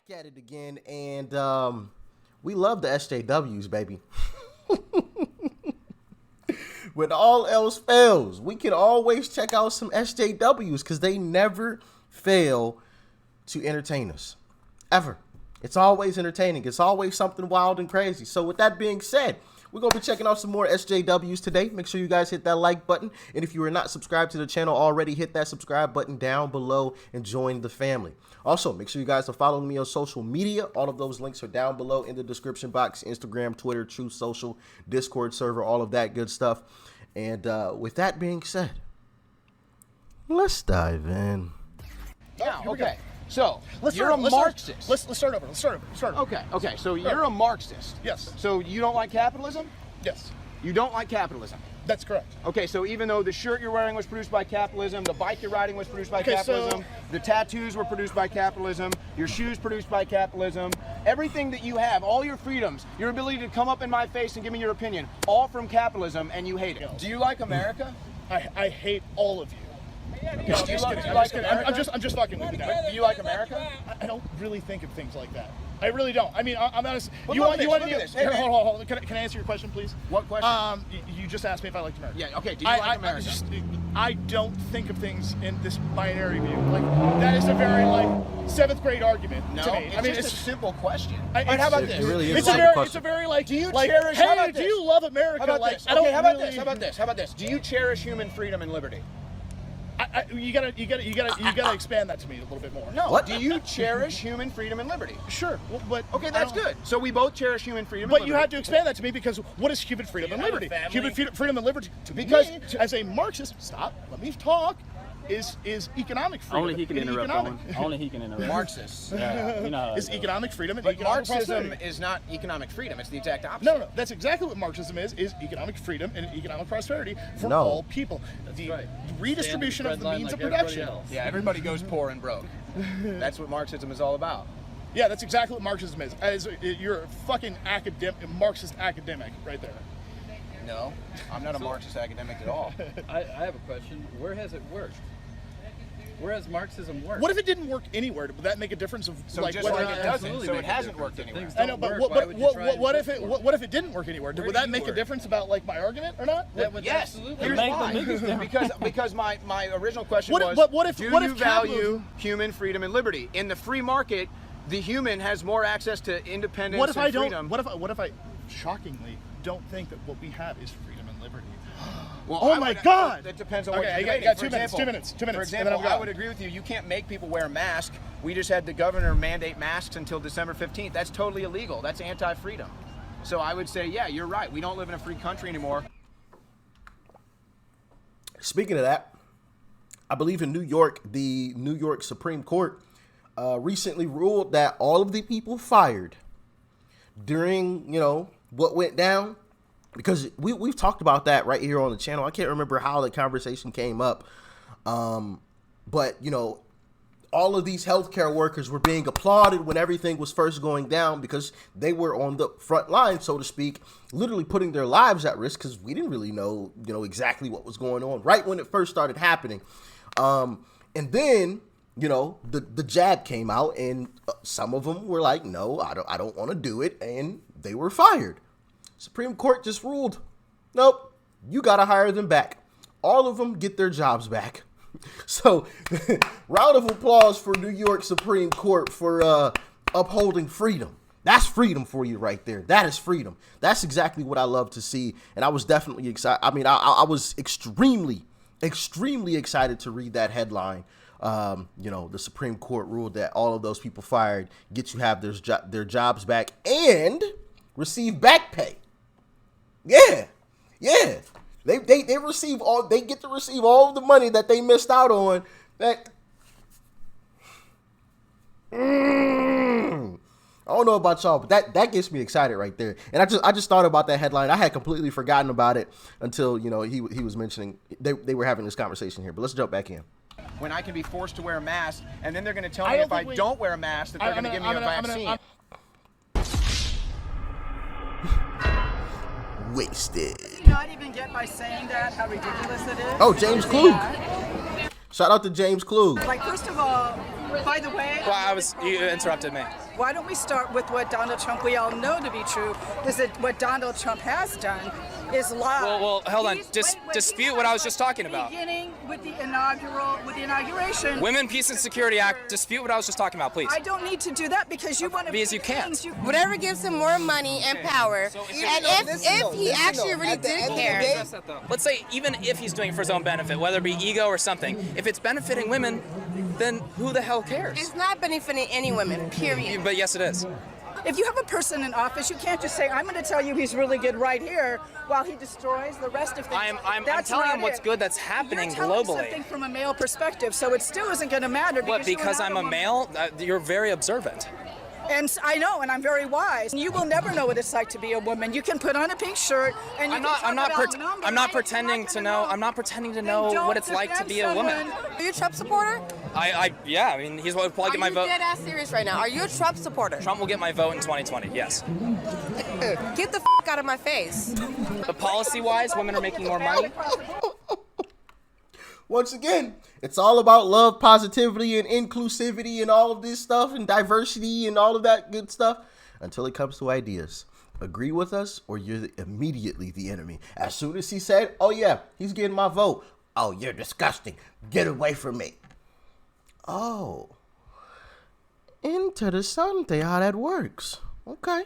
At it again, and we love the SJWs, baby. When all else fails, we can always check out some SJWs because they never fail to entertain us, ever. It's always entertaining. It's always something wild and crazy. So with that being said, we're going to be checking out some more SJWs today. Make sure you guys hit that like button. And if you are not subscribed to the channel already, hit that subscribe button down below and join the family. Also, make sure you guys are following me on social media. All of those links are down below in the description box. Instagram, Twitter, Truth Social, Discord server, all of that good stuff. And with that being said, let's dive in. Yeah, okay. So, you're a Marxist. Let's start over. Let's start over. Okay. So you're a Marxist. Yes. So you don't like capitalism? Yes. You don't like capitalism? That's correct. Okay, so even though the shirt you're wearing was produced by capitalism, the bike you're riding was produced by capitalism, the tattoos were produced by capitalism, your shoes produced by capitalism, everything that you have, all your freedoms, your ability to come up in my face and give me your opinion, all from capitalism, and you hate it. Do you like America? I hate all of you. I'm just fucking with you guys. Do you like America? I don't really think of things like that. I really don't. I mean, I'm honest. Well, you want to this. Here, hold on. Can I answer your question, please? What question? You just asked me if I liked America. Yeah. Okay. Do you like America? I don't think of things in this binary view. Like that is a very seventh grade argument to me. It's just a simple question. How about this? It really is it's a very Do you like, cherish? Hey, do you love America? How about like, this? I don't Okay. How really, about this? Do you cherish human freedom and liberty? You gotta expand that to me a little bit more. No. What? Do you cherish human freedom and liberty? Sure, but okay, that's good. So we both cherish human freedom. But and you liberty. have to expand that to me because what is human freedom and liberty? Human freedom and liberty, Because as a Marxist, let me talk. Is economic freedom? Only he can interrupt. Only he can interrupt. Marxists. Is economic freedom and But economic Marxism prosperity. is not economic freedom. It's the exact opposite. No. That's exactly what Marxism is economic freedom and economic prosperity for all people. The redistribution of the means of production. Yeah, everybody goes poor and broke. That's what Marxism is all about. Yeah, that's exactly what Marxism is. You're a fucking Marxist academic right there. No, I'm not a Marxist academic at all. I have a question. Where has it worked? Where has Marxism worked? What if it didn't work anywhere? Would that make a difference of So just whether or like not it doesn't, so it hasn't worked anywhere. I know, but what if it didn't work anywhere? Would that make a difference about my argument or not? Yes. Here's why. Because my original question was, do you value human freedom and liberty? In the free market, the human has more access to independence and freedom. What if I shockingly don't think that what we have is freedom and liberty? Well, oh my God! That depends on what you're debating. got 2 minutes. For example, I would agree with you. You can't make people wear a mask. We just had the governor mandate masks until December 15th. That's totally illegal. That's anti-freedom. So I would say, yeah, you're right. We don't live in a free country anymore. Speaking of that, I believe in New York, the New York Supreme Court recently ruled that all of the people fired during, what went down, because we've talked about that right here on the channel. I can't remember how the conversation came up. But, all of these healthcare workers were being applauded when everything was first going down because they were on the front line, so to speak, literally putting their lives at risk because we didn't really know, exactly what was going on right when it first started happening. And then, the jab came out and some of them were like, no, I don't want to do it. And they were fired. Supreme Court just ruled, nope, you got to hire them back. All of them get their jobs back. So, round of applause for New York Supreme Court for upholding freedom. That's freedom for you right there. That is freedom. That's exactly what I love to see. And I was definitely excited. I mean, I was extremely excited to read that headline. The Supreme Court ruled that all of those people fired get to have their jobs back and receive back pay. Yeah. They get to receive all of the money that they missed out on. That I don't know about y'all, but that gets me excited right there. And I just thought about that headline. I had completely forgotten about it until he was mentioning they were having this conversation here. But let's jump back in. When I can be forced to wear a mask, and then they're going to tell me if I don't wear a mask that they're going to give me a vaccine. Wasted. Did you not even get by saying that how ridiculous it is? Oh, James Klug. Shout out to James Klug. First of all, By the way, Well, you interrupted me. why don't we start with what Donald Trump, we all know to be true, is that what Donald Trump has done is lie. Well, hold on. Dispute what I was just talking about. Beginning with the inauguration. Women, Peace and Security Act. Dispute what I was just talking about, please. I don't need to do that because you want to. Because you can't. Whatever gives him more money and power. And if he actually really did care. Let's say even if he's doing it for his own benefit, whether it be ego or something, if it's benefiting women, then who the hell cares? It's not benefiting any women, period. But yes, it is. If you have a person in office, you can't just say, I'm going to tell you he's really good right here while he destroys the rest of things. I'm telling him what's good that's happening You're telling globally. something from a male perspective, so it still isn't going to matter. Because I'm a male? You're very observant. And I know, and I'm very wise. You will never know what it's like to be a woman. You can put on a pink shirt, and you I'm not pretending to know. I'm not pretending to know what it's like to be a woman. Are you a Trump supporter? Yeah. I mean, he's what would probably get my vote. Are you dead ass serious right now? Are you a Trump supporter? Trump will get my vote in 2020. Yes. Get the out of my face. But policy-wise, women are making more money. Once again, it's all about love, positivity, and inclusivity and all of this stuff and diversity and all of that good stuff until it comes to ideas. Agree with us or you're immediately the enemy. As soon as he said, oh yeah, he's getting my vote. Oh, you're disgusting. Get away from me. Oh. Interessante how that works. Okay.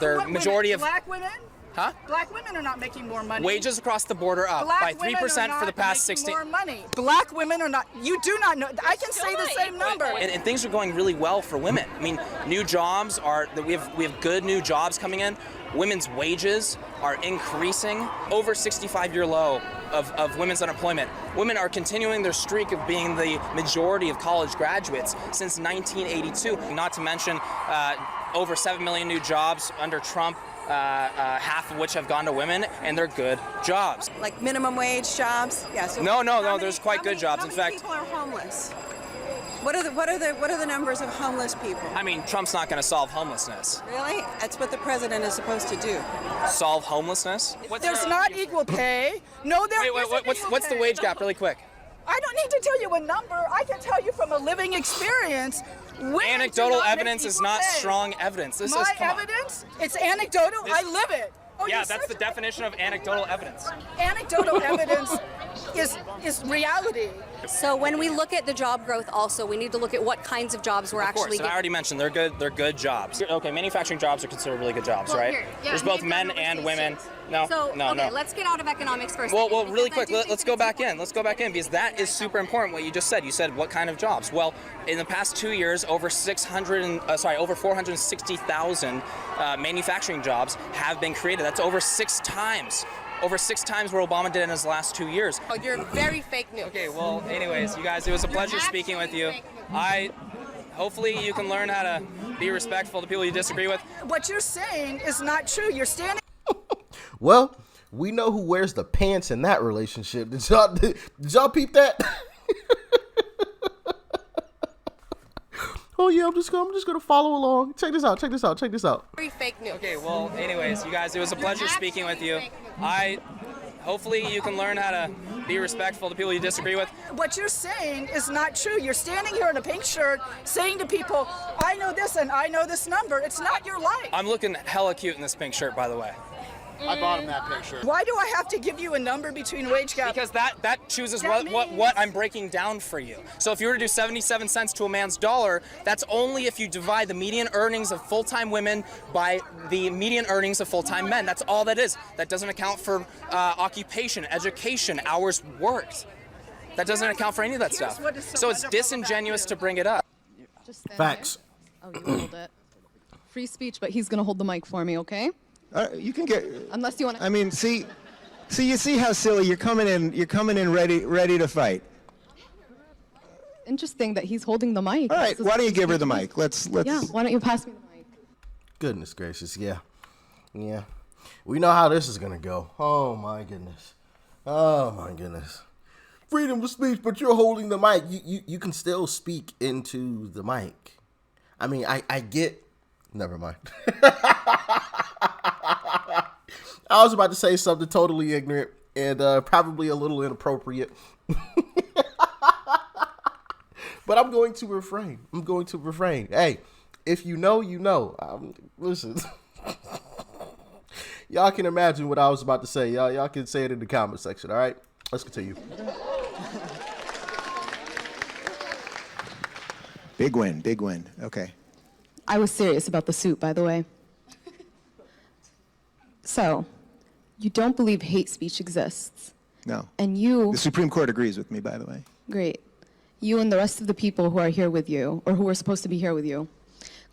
The majority of black women. Huh? Black women are not making more money. Wages across the border up by 3% for the past 16. More money. Black women are not. You do not know. I can say the same number. And things are going really well for women. I mean, new jobs are. We have good new jobs coming in. Women's wages are increasing. Over 65-year low of women's unemployment. Women are continuing their streak of being the majority of college graduates since 1982. Not to mention over 7 million new jobs under Trump. Half of which have gone to women, and they're good jobs. Like minimum wage jobs? Yeah. So No. There's quite good jobs. In fact, people are homeless. What are the numbers of homeless people? I mean, Trump's not going to solve homelessness. Really? That's what the president is supposed to do. Solve homelessness? There's not equal pay. No, there isn't. What's the wage gap, really quick? I don't need to tell you a number. I can tell you from a living experience. Anecdotal evidence is not strong evidence. This is evidence? It's anecdotal. I live it. Oh, yeah, that's the definition of anecdotal evidence. Anecdotal evidence is reality. So when we look at the job growth also, we need to look at what kinds of jobs we're actually getting. I already mentioned they're good jobs. Okay, manufacturing jobs are considered really good jobs, right? There's both men and women. No. Let's get out of economics first. Well, really quick, let's go back in. Let's go back in because that is super important. What you just said. You said what kind of jobs? Well, in the past 2 years, over 460,000 manufacturing jobs have been created. That's over 6 times. Over 6 times what Obama did in his last 2 years. Oh, you're very fake news. Okay, well, anyways, you guys, it was a pleasure speaking with you. Hopefully you can learn how to be respectful to people you disagree with. What you're saying is not true. You're standing. Well, we know who wears the pants in that relationship. Did y'all peep that? Oh yeah, I'm just gonna follow along. Check this out. Very fake news. Okay, well, anyways, you guys, it was a pleasure speaking with you. Hopefully you can learn how to be respectful to people you disagree with. What you're saying is not true. You're standing here in a pink shirt saying to people, I know this and I know this number. It's not your life. I'm looking hella cute in this pink shirt, by the way. I bought him that picture. Why do I have to give you a number between wage gap? Because that chooses what I'm breaking down for you. So if you were to do 77 cents to a man's dollar, that's only if you divide the median earnings of full-time women by the median earnings of full-time men. That's all that is. That doesn't account for occupation, education, hours worked. That doesn't account for any of that stuff. So it's disingenuous to bring it up. Facts. Oh, you hold it. Free speech, but he's gonna hold the mic for me, okay? You can get. Unless you want to. I mean, you see how silly you're coming in ready to fight. Interesting that he's holding the mic. All right, why don't you give her the mic? Let's. Yeah, why don't you pass me the mic? Goodness gracious, yeah. We know how this is gonna go. Oh my goodness. Freedom of speech, but you're holding the mic. You can still speak into the mic. I mean, I get. Never mind. I was about to say something totally ignorant and probably a little inappropriate. But I'm going to refrain. Hey, if you know, you know. Listen. Y'all can imagine what I was about to say. Y'all can say it in the comment section, all right? Let's continue. Big win. Okay. I was serious about the suit, by the way. So, you don't believe hate speech exists. No. And you... The Supreme Court agrees with me, by the way. Great. You and the rest of the people who are here with you, or who are supposed to be here with you,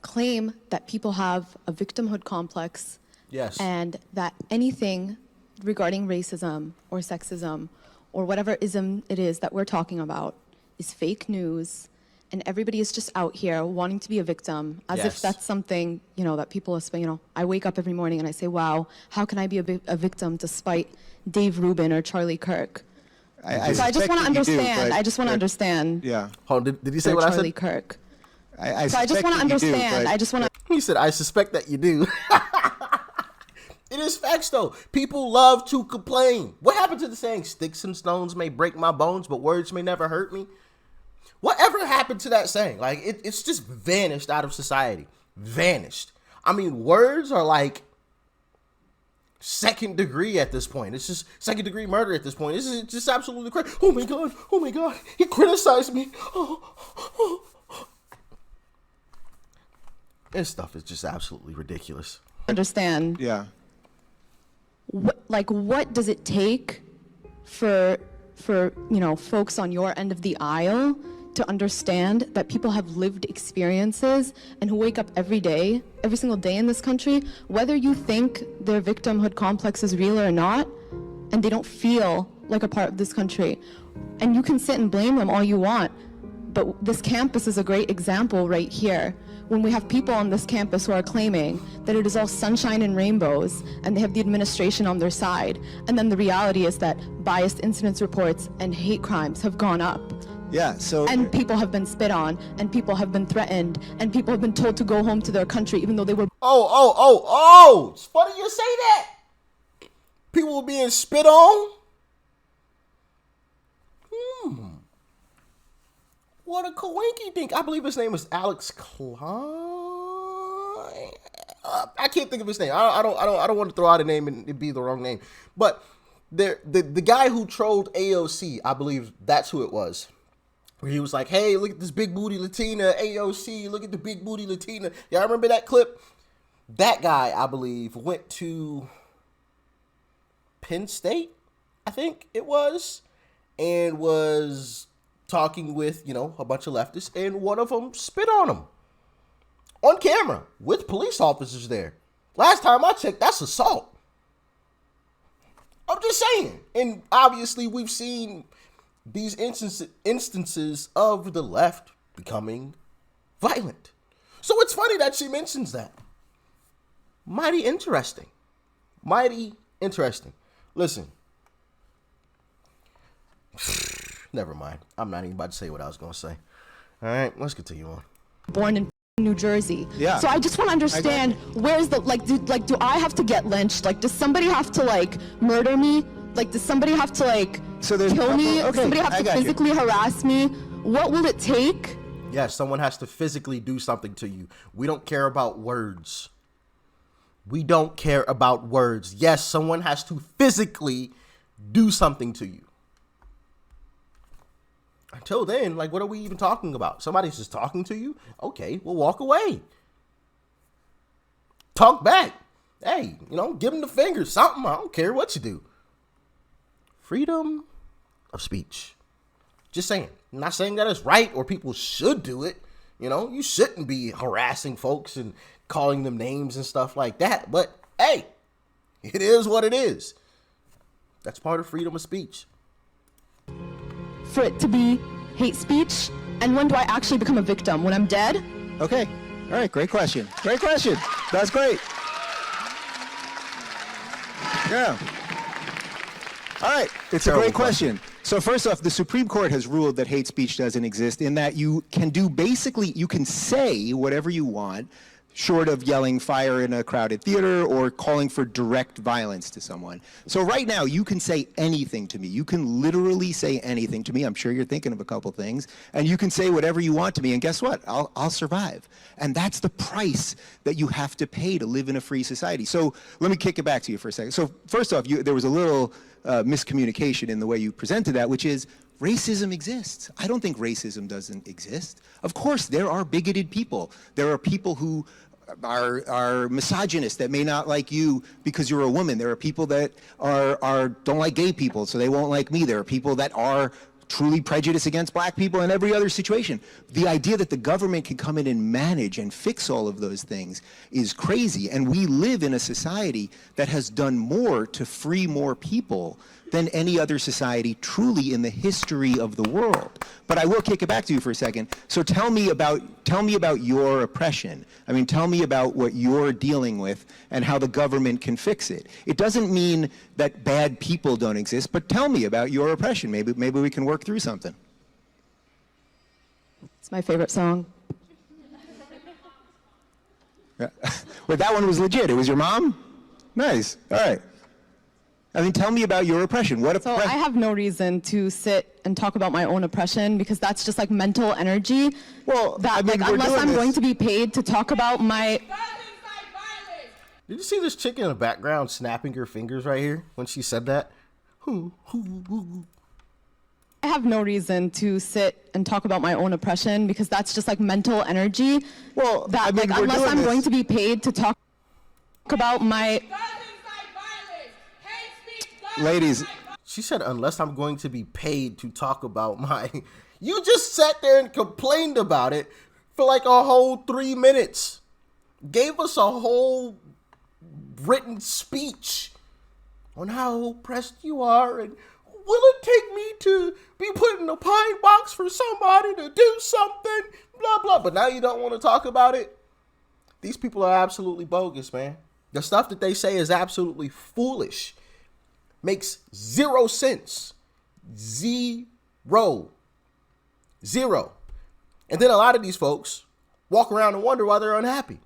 claim that people have a victimhood complex. Yes. And that anything regarding racism or sexism or whatever ism it is that we're talking about is fake news, and everybody is just out here wanting to be a victim, as if that's something, that people are, I wake up every morning and I say, wow, how can I be a victim despite Dave Rubin or Charlie Kirk? I just want to understand. I just want to understand. Yeah. Hold on, did you say what Charlie I said? Kirk. I So I just want to understand. I just want to. He said, I suspect that you do. It is facts, though. People love to complain. What happened to the saying, sticks and stones may break my bones, but words may never hurt me? Whatever happened to that saying? Like, it's just vanished out of society. Vanished. I mean, words are like second degree at this point. It's just second degree murder at this point. This is just absolutely crazy. Oh my God. He criticized me. This stuff is just absolutely ridiculous. Understand. Yeah. What does it take for folks on your end of the aisle to understand that people have lived experiences and who wake up every single day in this country, whether you think their victimhood complex is real or not, and they don't feel like a part of this country. And you can sit and blame them all you want, but this campus is a great example right here. When we have people on this campus who are claiming that it is all sunshine and rainbows and they have the administration on their side, and then the reality is that biased incidents reports and hate crimes have gone up. Yeah, so... And people have been spit on, and people have been threatened, and people have been told to go home to their country even though they were... Oh! It's funny you say that. People were being spit on? What a coinky dink. I believe his name is Alex Klein. I can't think of his name. I don't want to throw out a name and it be the wrong name. But the guy who trolled AOC, I believe that's who it was. Where he was like, hey, look at this big booty Latina, AOC, look at the big booty Latina. Y'all remember that clip? That guy, I believe, went to Penn State, I think it was, and was talking with, a bunch of leftists, and one of them spit on him on camera with police officers there. Last time I checked, that's assault. I'm just saying. And obviously we've seen these instances of the left becoming violent. So it's funny that she mentions that. Mighty interesting. Listen. Never mind. I'm not even about to say what I was going to say. All right, let's continue on. Born in New Jersey. Yeah. So I just want to understand, where's the, do I have to get lynched? Does somebody have to, murder me? Does somebody have to, kill me? Okay, somebody have to physically harass me? What will it take? Yes, someone has to physically do something to you. We don't care about words. Yes, someone has to physically do something to you. Until then, what are we even talking about? Somebody's just talking to you? Okay, well, walk away. Talk back. Hey, give them the finger, something. I don't care what you do. Freedom of speech. Just saying. I'm not saying that it's right or people should do it. You shouldn't be harassing folks and calling them names and stuff like that. But, hey, it is what it is. That's part of freedom of speech. For it to be hate speech? And when do I actually become a victim? When I'm dead? Okay. All right. Great question. That's great. Yeah. All right. It's a great question. So first off, the Supreme Court has ruled that hate speech doesn't exist, in that you can say whatever you want, short of yelling fire in a crowded theater or calling for direct violence to someone. So right now, you can say anything to me. You can literally say anything to me. I'm sure you're thinking of a couple things. And you can say whatever you want to me, and guess what? I'll survive. And that's the price that you have to pay to live in a free society. So let me kick it back to you for a second. So first off, there was a little miscommunication in the way you presented that, which is, racism exists. I don't think racism doesn't exist. Of course, there are bigoted people. There are people who are misogynist that may not like you because you're a woman. There are people that don't like gay people, so they won't like me. There are people that are truly prejudiced against black people in every other situation. The idea that the government can come in and manage and fix all of those things is crazy. And we live in a society that has done more to free more people than any other society truly in the history of the world. But I will kick it back to you for a second. So tell me about your oppression. I mean, tell me about what you're dealing with and how the government can fix it. It doesn't mean that bad people don't exist, but tell me about your oppression. Maybe we can work through something. It's my favorite song. Well, that one was legit. It was your mom? Nice. All right. I mean, tell me about your oppression. So I have no reason to sit and talk about my own oppression because that's just like mental energy. Well, that unless I'm going to be paid to talk about my. Did you see this chick in the background snapping her fingers right here when she said that? I have no reason to sit and talk about my own oppression because that's just like mental energy. Well, unless I'm going to be paid to talk about my. Ladies. She said, unless I'm going to be paid to talk about my... You just sat there and complained about it for like a whole 3 minutes. Gave us a whole written speech on how oppressed you are and will it take me to be put in a pine box for somebody to do something, blah, blah. But now you don't want to talk about it? These people are absolutely bogus, man. The stuff that they say is absolutely foolish. Makes 0 sense. Zero. And then a lot of these folks walk around and wonder why they're unhappy.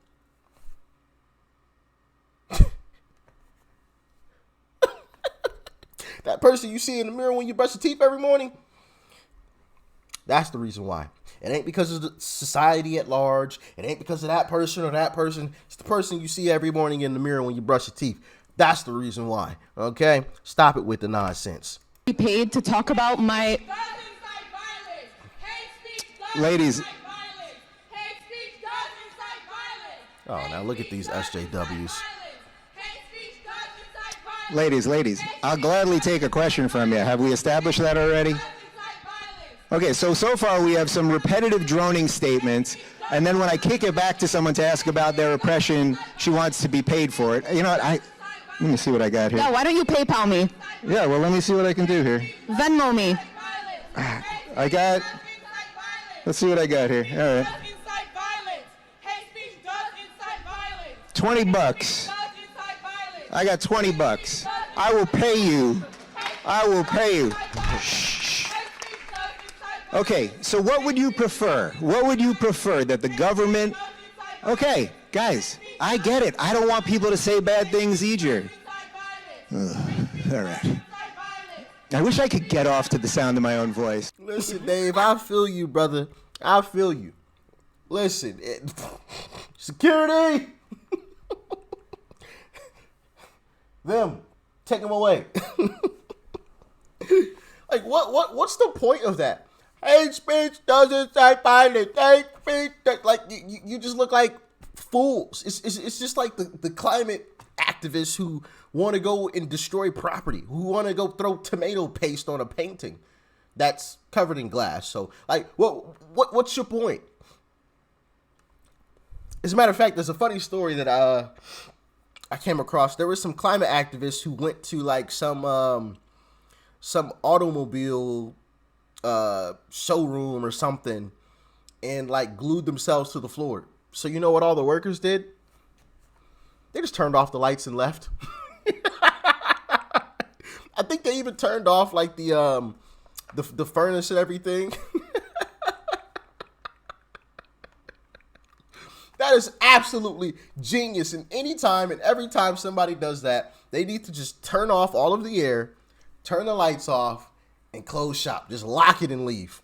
That person you see in the mirror when you brush your teeth every morning, that's the reason why. It ain't because of the society at large. It ain't because of that person or that person. It's the person you see every morning in the mirror when you brush your teeth. That's the reason why, okay? Stop it with the nonsense. Be paid to talk about my... Ladies. Oh, now look at these SJWs. Ladies, I'll gladly take a question from you. Have we established that already? Okay, so far we have some repetitive droning statements, and then when I kick it back to someone to ask about their oppression, she wants to be paid for it. You know what, let me see what I got here. Yeah, why don't you PayPal me? Yeah, well, let me see what I can do here. Venmo me. Let's see what I got here. All right. $20. I got $20. I will pay you. Shh. Okay, so what would you prefer? That the government... Okay, guys, I get it. I don't want people to say bad things either. All right. I wish I could get off to the sound of my own voice. Listen, Dave, I feel you, brother. I feel you. Listen, security! Them, take them away. Like, what's the point of that? Hate speech doesn't incite violence. Hate speech, like you just look like fools. It's just like the climate activists who want to go and destroy property, who want to go throw tomato paste on a painting that's covered in glass. So, like, what's your point? As a matter of fact, there's a funny story that I came across. There were some climate activists who went to like some automobile showroom or something and like glued themselves to the floor. So you know what all the workers did? They just turned off the lights and left. I think they even turned off like the furnace and everything. That is absolutely genius. And anytime and every time somebody does that, they need to just turn off all of the air, turn the lights off, and close shop. Just lock it and leave.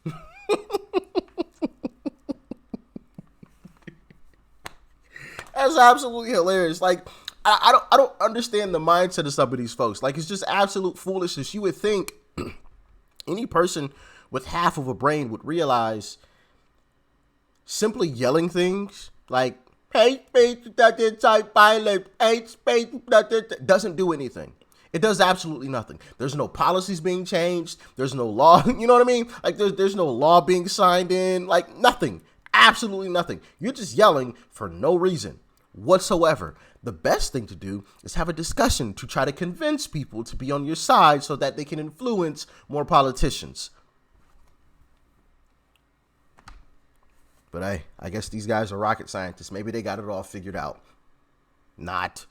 That's absolutely hilarious. Like, I don't understand the mindset of some of these folks. Like, it's just absolute foolishness. You would think any person with half of a brain would realize simply yelling things like hate speech doesn't incite violence, hate speech doesn't do anything. It does absolutely nothing. There's no policies being changed. There's no law. You know what I mean? Like there's no law being signed in. Like nothing. Absolutely nothing. You're just yelling for no reason whatsoever. The best thing to do is have a discussion to try to convince people to be on your side so that they can influence more politicians. But hey, I guess these guys are rocket scientists. Maybe they got it all figured out. Not.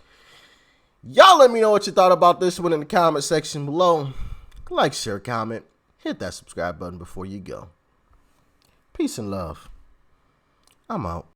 Y'all let me know what you thought about this one in the comment section below. Like, share, comment. Hit that subscribe button before you go. Peace and love. I'm out.